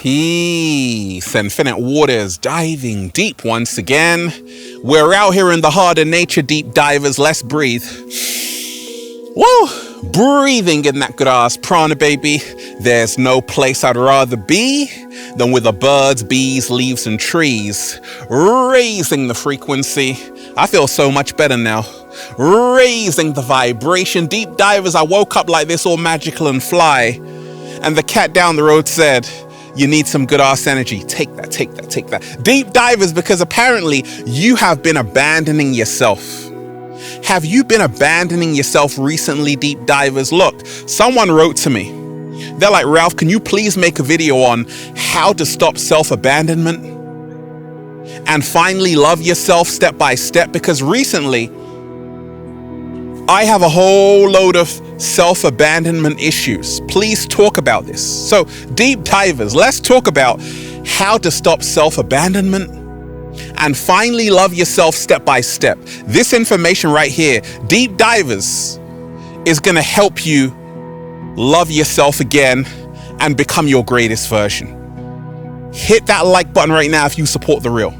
Peace, infinite waters, diving deep once again. We're out here in the heart of nature, deep divers. Let's breathe. Woo! Breathing in that good ass prana, baby. There's no place I'd rather be than with the birds, bees, leaves, and trees. Raising the frequency. I feel so much better now. Raising the vibration. Deep divers, I woke up like this, all magical and fly. And the cat down the road said, you need some good ass energy. Take that, take that, take that. Deep divers, because apparently you have been abandoning yourself. Have you been abandoning yourself recently, deep divers? Look, someone wrote to me. They're like, Ralph, can you please make a video on how to stop self-abandonment and finally love yourself step by step? Because recently, I have a whole load of self-abandonment issues. Please talk about this. So, deep divers, let's talk about how to stop self-abandonment and finally love yourself step by step. This information right here, deep divers, is going to help you love yourself again and become your greatest version. Hit that like button right now if you support the real.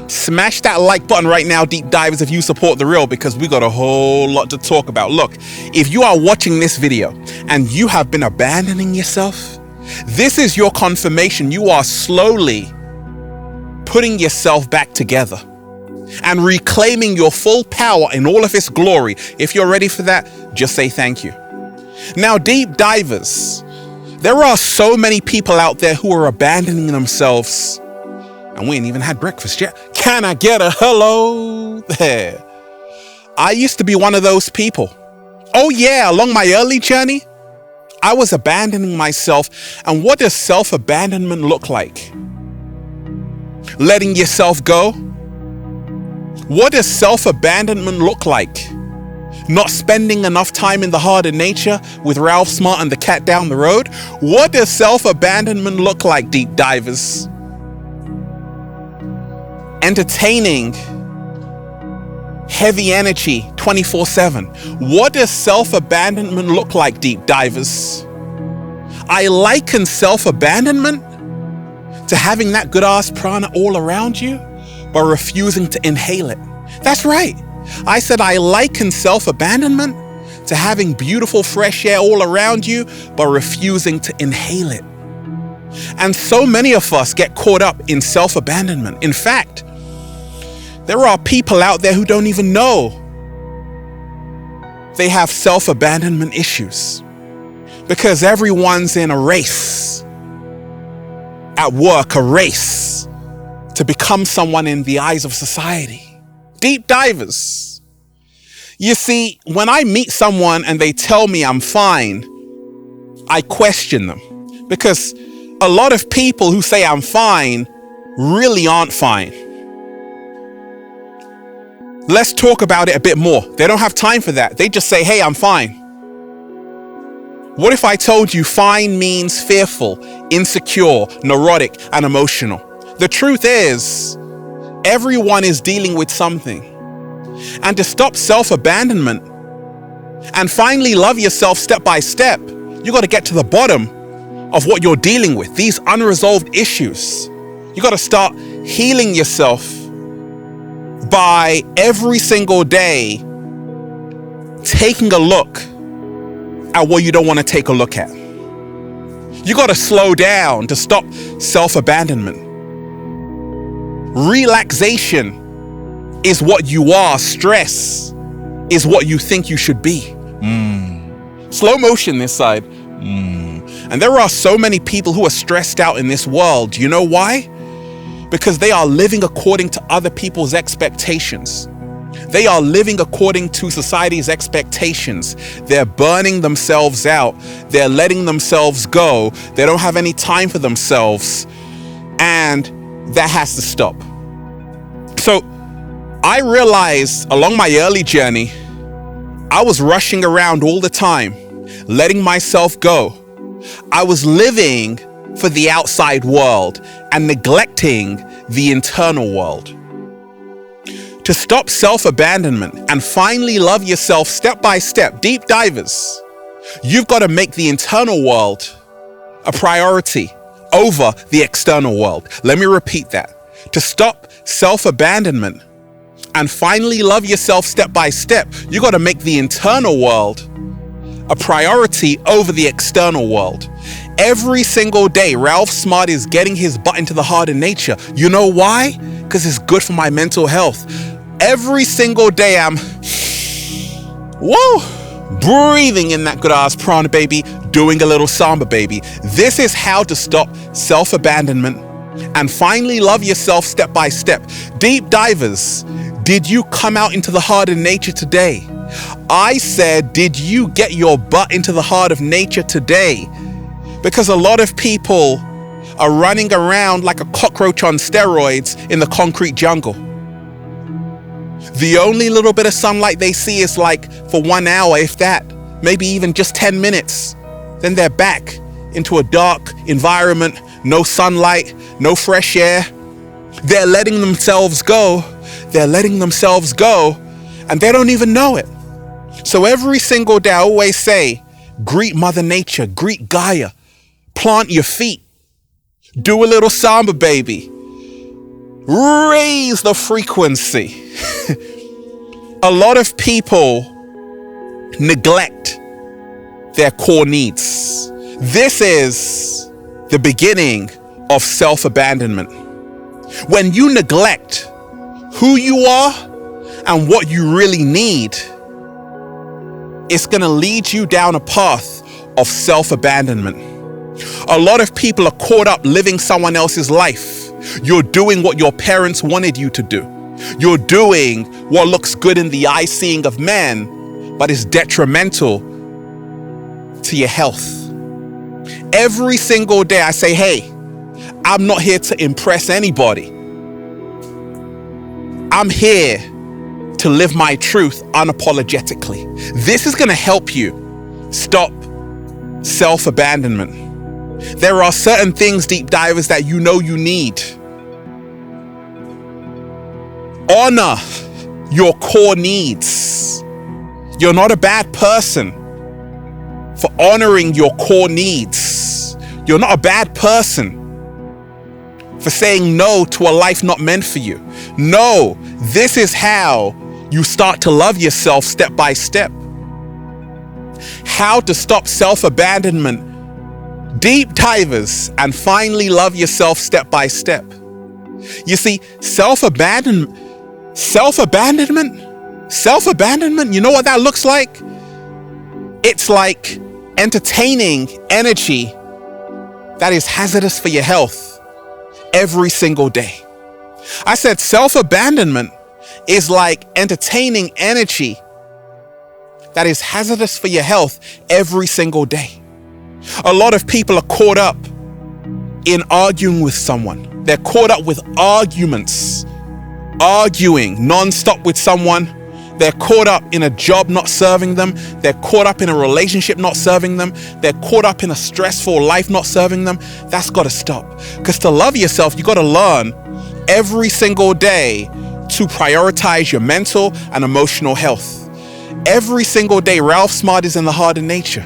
Smash that like button right now, deep divers, if you support the real, because we got a whole lot to talk about. Look, if you are watching this video and you have been abandoning yourself, this is your confirmation. You are slowly putting yourself back together and reclaiming your full power in all of its glory. If you're ready for that, just say thank you. Now, deep divers, there are so many people out there who are abandoning themselves. And we ain't even had breakfast yet. Can I get a hello there? I used to be one of those people. Oh yeah, along my early journey, I was abandoning myself. And what does self-abandonment look like? Letting yourself go? What does self-abandonment look like? Not spending enough time in the heart of nature with Ralph Smart and the cat down the road? What does self-abandonment look like, deep divers? Entertaining heavy energy 24/7. What does self-abandonment look like, deep divers? I liken self-abandonment to having that good ass prana all around you, but refusing to inhale it. That's right. I said I liken self-abandonment to having beautiful fresh air all around you, but refusing to inhale it. And so many of us get caught up in self-abandonment. In fact, there are people out there who don't even know they have self-abandonment issues because everyone's in a race at work, a race to become someone in the eyes of society. Deep divers. You see, when I meet someone and they tell me I'm fine, I question them because a lot of people who say I'm fine really aren't fine. Let's talk about it a bit more. They don't have time for that. They just say, hey, I'm fine. What if I told you fine means fearful, insecure, neurotic, and emotional? The truth is, everyone is dealing with something. And to stop self-abandonment and finally love yourself step by step, you got to get to the bottom of what you're dealing with, these unresolved issues. You got to start healing yourself by every single day taking a look at what you don't want to take a look at. You got to slow down to stop self-abandonment. Relaxation is what you are. Stress is what you think you should be. Slow motion this side. And there are so many people who are stressed out in this world. You know why? Because they are living according to other people's expectations. They are living according to society's expectations. They're burning themselves out. They're letting themselves go. They don't have any time for themselves. And that has to stop. So I realized along my early journey, I was rushing around all the time, letting myself go. I was living for the outside world and neglecting the internal world. To stop self-abandonment and finally love yourself step by step, deep divers, you've got to make the internal world a priority over the external world. Let me repeat that. To stop self-abandonment and finally love yourself step by step, you got to make the internal world a priority over the external world. Every single day, Ralph Smart is getting his butt into the heart of nature. You know why? Because it's good for my mental health. Every single day I'm breathing in that good ass prana, baby, doing a little samba, baby. This is how to stop self-abandonment and finally love yourself step by step. Deep divers, did you come out into the heart of nature today? I said, did you get your butt into the heart of nature today? Because a lot of people are running around like a cockroach on steroids in the concrete jungle. The only little bit of sunlight they see is like for 1 hour, if that, maybe even just 10 minutes. Then they're back into a dark environment, no sunlight, no fresh air. They're letting themselves go. They're letting themselves go, and they don't even know it. So every single day I always say, greet Mother Nature, greet Gaia, plant your feet, do a little samba, baby, raise the frequency. A lot of people neglect their core needs. This is the beginning of self-abandonment. When you neglect who you are and what you really need, it's going to lead you down a path of self-abandonment. A lot of people are caught up living someone else's life. You're doing what your parents wanted you to do. You're doing what looks good in the eye seeing of men, but is detrimental to your health. Every single day I say, hey, I'm not here to impress anybody. I'm here to live my truth unapologetically. This is going to help you stop self-abandonment. There are certain things, deep divers, that you know you need. Honor your core needs. You're not a bad person for honoring your core needs. You're not a bad person for saying no to a life not meant for you. No, this is how you start to love yourself step by step. How to stop self-abandonment, deep divers, and finally love yourself step by step. You see, self-abandonment, you know what that looks like? It's like entertaining energy that is hazardous for your health every single day. I said self-abandonment is like entertaining energy that is hazardous for your health every single day. A lot of people are caught up in arguing with someone. They're caught up with arguments, arguing non-stop with someone. They're caught up in a job not serving them. They're caught up in a relationship not serving them. They're caught up in a stressful life not serving them. That's got to stop. Because to love yourself, you got to learn every single day to prioritize your mental and emotional health. Every single day, Ralph Smart is in the heart of nature.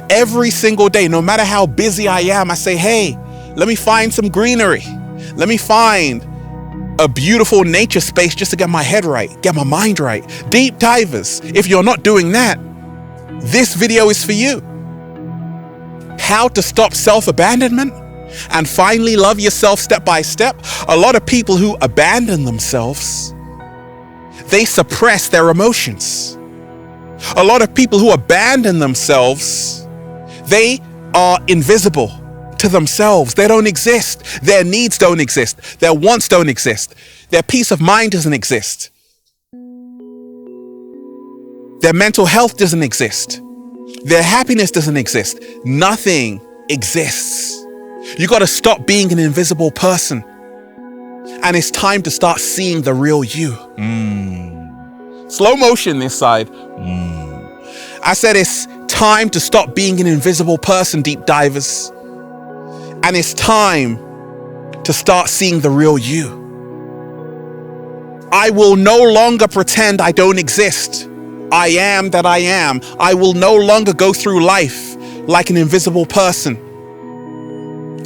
Every single day, no matter how busy I am, I say, hey, let me find some greenery. Let me find a beautiful nature space just to get my head right, get my mind right. Deep divers, if you're not doing that, this video is for you. How to stop self-abandonment and finally love yourself step by step. A lot of people who abandon themselves, they suppress their emotions. A lot of people who abandon themselves, they are invisible to themselves. They don't exist. Their needs don't exist. Their wants don't exist. Their peace of mind doesn't exist. Their mental health doesn't exist. Their happiness doesn't exist. Nothing exists. You got to stop being an invisible person. And it's time to start seeing the real you. Slow motion this side. I said it's time to stop being an invisible person, deep divers. And it's time to start seeing the real you. I will no longer pretend I don't exist. I am that I am. I will no longer go through life like an invisible person,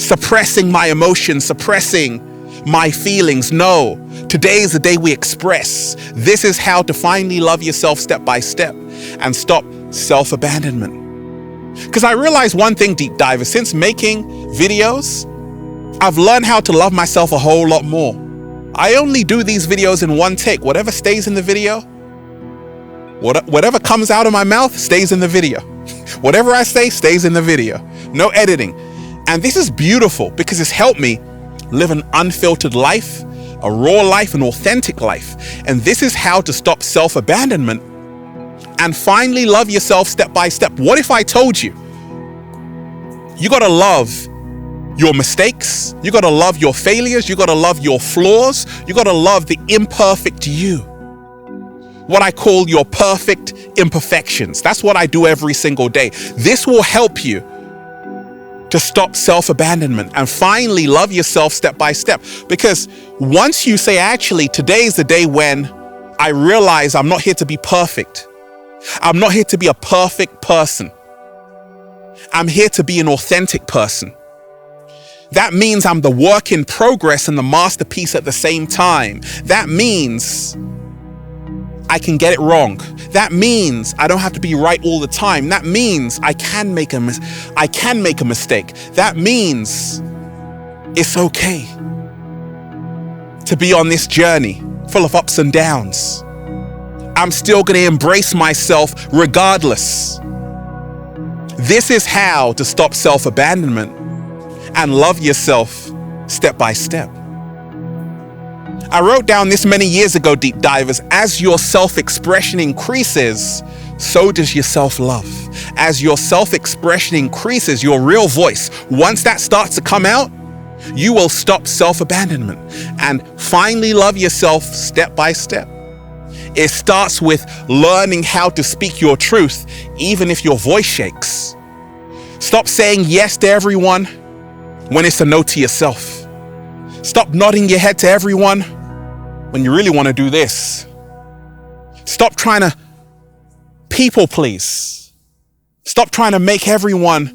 suppressing my emotions, suppressing my feelings. No, today is the day we express. This is how to finally love yourself step by step and stop self-abandonment. Because I realized one thing, deep divers, since making videos, I've learned how to love myself a whole lot more. I only do these videos in one take. Whatever stays in the video, whatever comes out of my mouth stays in the video. Whatever I say stays in the video. No editing. And this is beautiful because it's helped me live an unfiltered life, a raw life, an authentic life. And this is how to stop self-abandonment and finally love yourself step by step. What if I told you, you gotta love your mistakes, you gotta love your failures, you gotta love your flaws, you gotta love the imperfect you. What I call your perfect imperfections. That's what I do every single day. This will help you to stop self-abandonment and finally love yourself step by step. Because once you say, actually, today is the day when I realize I'm not here to be perfect. I'm not here to be a perfect person. I'm here to be an authentic person. That means I'm the work in progress and the masterpiece at the same time. That means I can get it wrong. That means I don't have to be right all the time. That means I can make a mistake. That means it's okay to be on this journey full of ups and downs. I'm still going to embrace myself regardless. This is how to stop self-abandonment and love yourself step by step. I wrote down this many years ago, deep divers, as your self-expression increases, so does your self-love. As your self-expression increases, your real voice, once that starts to come out, you will stop self-abandonment and finally love yourself step by step. It starts with learning how to speak your truth, even if your voice shakes. Stop saying yes to everyone when it's a no to yourself. Stop nodding your head to everyone when you really want to do this. Stop trying to people please. Stop trying to make everyone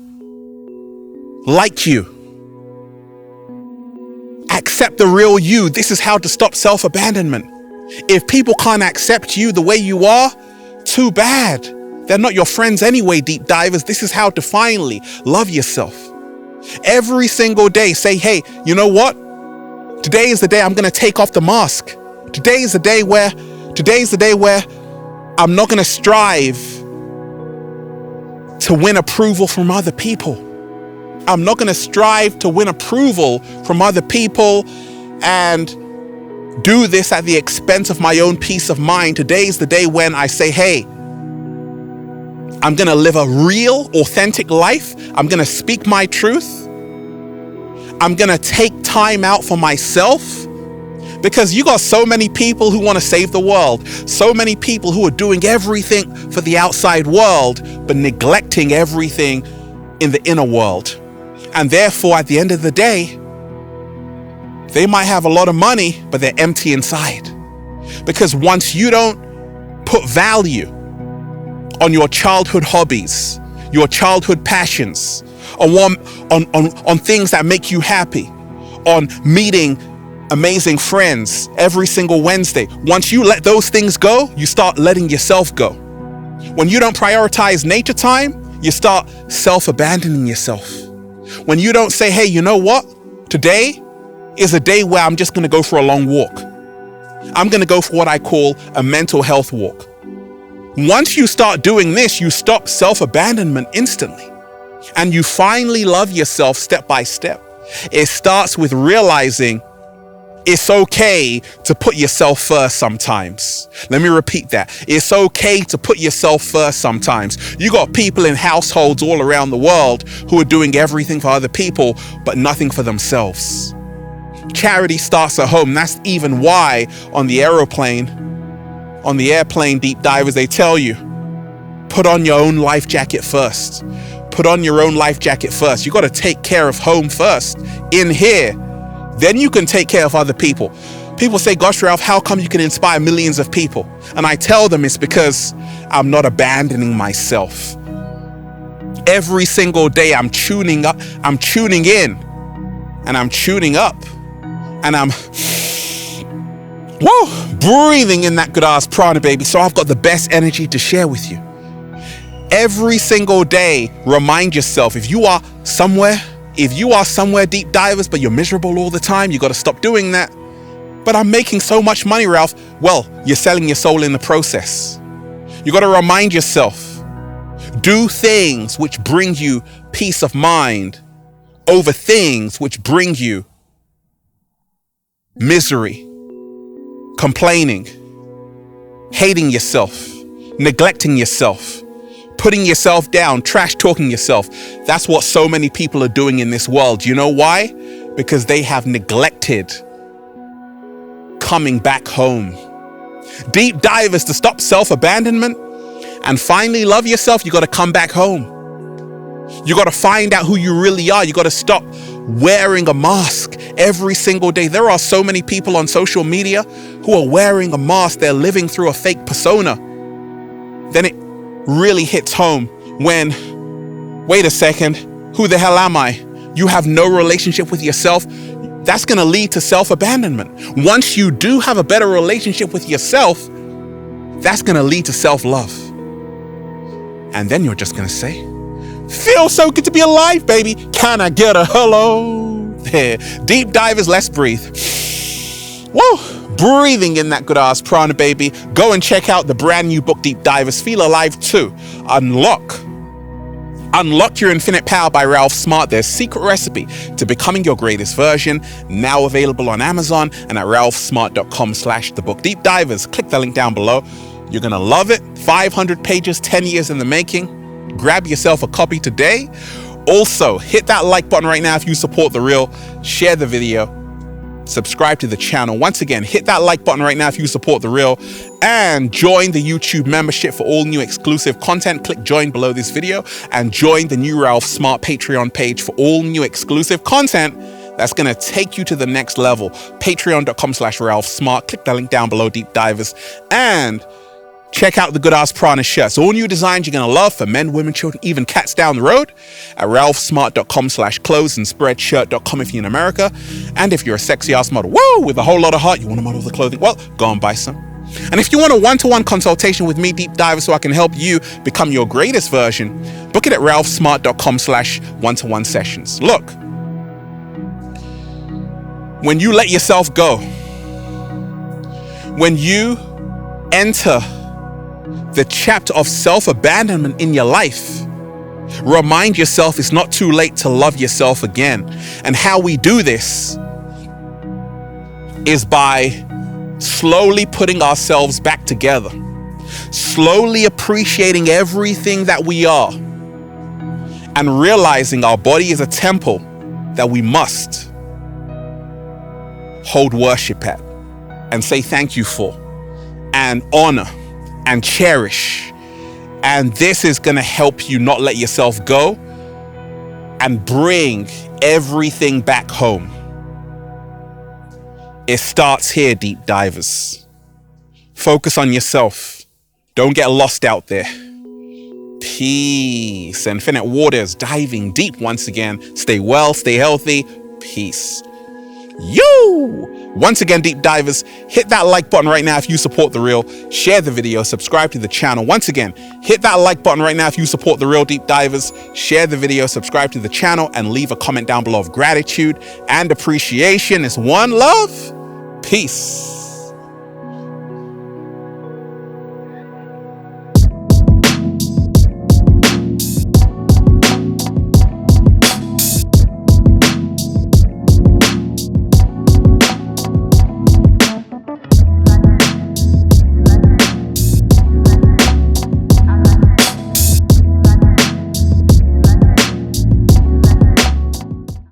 like you. Accept the real you. This is how to stop self-abandonment. If people can't accept you the way you are, too bad. They're not your friends anyway, deep divers. This is how to finally love yourself. Every single day, say, hey, you know what? Today is the day I'm going to take off the mask. Today is the day where I'm not going to strive to win approval from other people. I'm not going to strive to win approval from other people and do this at the expense of my own peace of mind. Today is the day when I say, hey, I'm going to live a real, authentic life. I'm going to speak my truth. I'm going to take time out for myself, because you got so many people who want to save the world. So many people who are doing everything for the outside world, but neglecting everything in the inner world. And therefore, at the end of the day, they might have a lot of money, but they're empty inside. Because once you don't put value on your childhood hobbies, your childhood passions, on things that make you happy, on meeting amazing friends every single Wednesday. Once you let those things go, you start letting yourself go. When you don't prioritize nature time, you start self-abandoning yourself. When you don't say, hey, you know what? Today is a day where I'm just going to go for a long walk. I'm going to go for what I call a mental health walk. Once you start doing this, you stop self-abandonment instantly. And you finally love yourself step by step. It starts with realizing it's okay to put yourself first sometimes. Let me repeat that. It's okay to put yourself first sometimes. You got people in households all around the world who are doing everything for other people, but nothing for themselves. Charity starts at home. That's even why on the airplane, deep divers, they tell you, put on your own life jacket first. Put on your own life jacket first. You got to take care of home first, in here. Then you can take care of other people. People say, gosh, Ralph, how come you can inspire millions of people? And I tell them it's because I'm not abandoning myself. Every single day I'm tuning in and I'm tuning up, and I'm breathing in that good ass prana, baby. So I've got the best energy to share with you. Every single day, remind yourself, if you are somewhere deep divers, but you're miserable all the time, you got to stop doing that. But I'm making so much money, Ralph. Well, you're selling your soul in the process. You got to remind yourself, do things which bring you peace of mind over things which bring you misery, complaining, hating yourself, neglecting yourself, putting yourself down, trash talking yourself. That's what so many people are doing in this world. You know why? Because they have neglected coming back home. Deep divers, to stop self-abandonment and finally love yourself, you got to come back home. You got to find out who you really are. You got to stop wearing a mask every single day. There are so many people on social media who are wearing a mask. They're living through a fake persona. Then it really hits home when, wait a second, who the hell am I? You have no relationship with yourself. That's going to lead to self-abandonment. Once you do have a better relationship with yourself, that's going to lead to self-love. And then you're just going to say, feels so good to be alive, baby. Can I get a hello? There. Deep divers, let's breathe. Woo! Breathing in that good ass prana, baby. Go and check out the brand new book, Deep Divers, Feel Alive 2. Unlock Your Infinite Power by Ralph Smart. Their secret recipe to becoming your greatest version. Now available on Amazon and at ralphsmart.com/thebook. Deep Divers, click the link down below. You're going to love it. 500 pages, 10 years in the making. Grab yourself a copy today. Also, hit that like button right now if you support The Real. Share the video. Subscribe to the channel. Once again, hit that like button right now if you support The Real, and join the YouTube membership for all new exclusive content. Click join below this video and join the new Ralph Smart Patreon page for all new exclusive content that's going to take you to the next level. Patreon.com/Ralph Smart. Click the link down below, Deep Divers, and check out the good ass prana shirts. All new designs you're going to love for men, women, children, even cats down the road at ralphsmart.com/clothes and spreadshirt.com if you're in America. And if you're a sexy ass model, whoa, with a whole lot of heart, you want to model the clothing, well, go and buy some. And if you want a one-to-one consultation with me, Deep Diver, so I can help you become your greatest version, book it at ralphsmart.com/one-to-one sessions. Look, when you let yourself go, when you enter the chapter of self-abandonment in your life, remind yourself it's not too late to love yourself again. And how we do this is by slowly putting ourselves back together, slowly appreciating everything that we are, and realizing our body is a temple that we must hold worship at and say thank you for and honor and cherish. And this is going to help you not let yourself go and bring everything back home. It starts here, Deep Divers. Focus on yourself. Don't get lost out there. Peace. Infinite waters, diving deep once again. Stay well, stay healthy. Peace. Once again, Deep Divers, hit that like button right now if you support The Real. Share the video, subscribe to the channel. Once again, hit that like button right now if you support The Real, Deep Divers. Share the video, subscribe to the channel, and leave a comment down below of gratitude and appreciation. It's one love. Peace.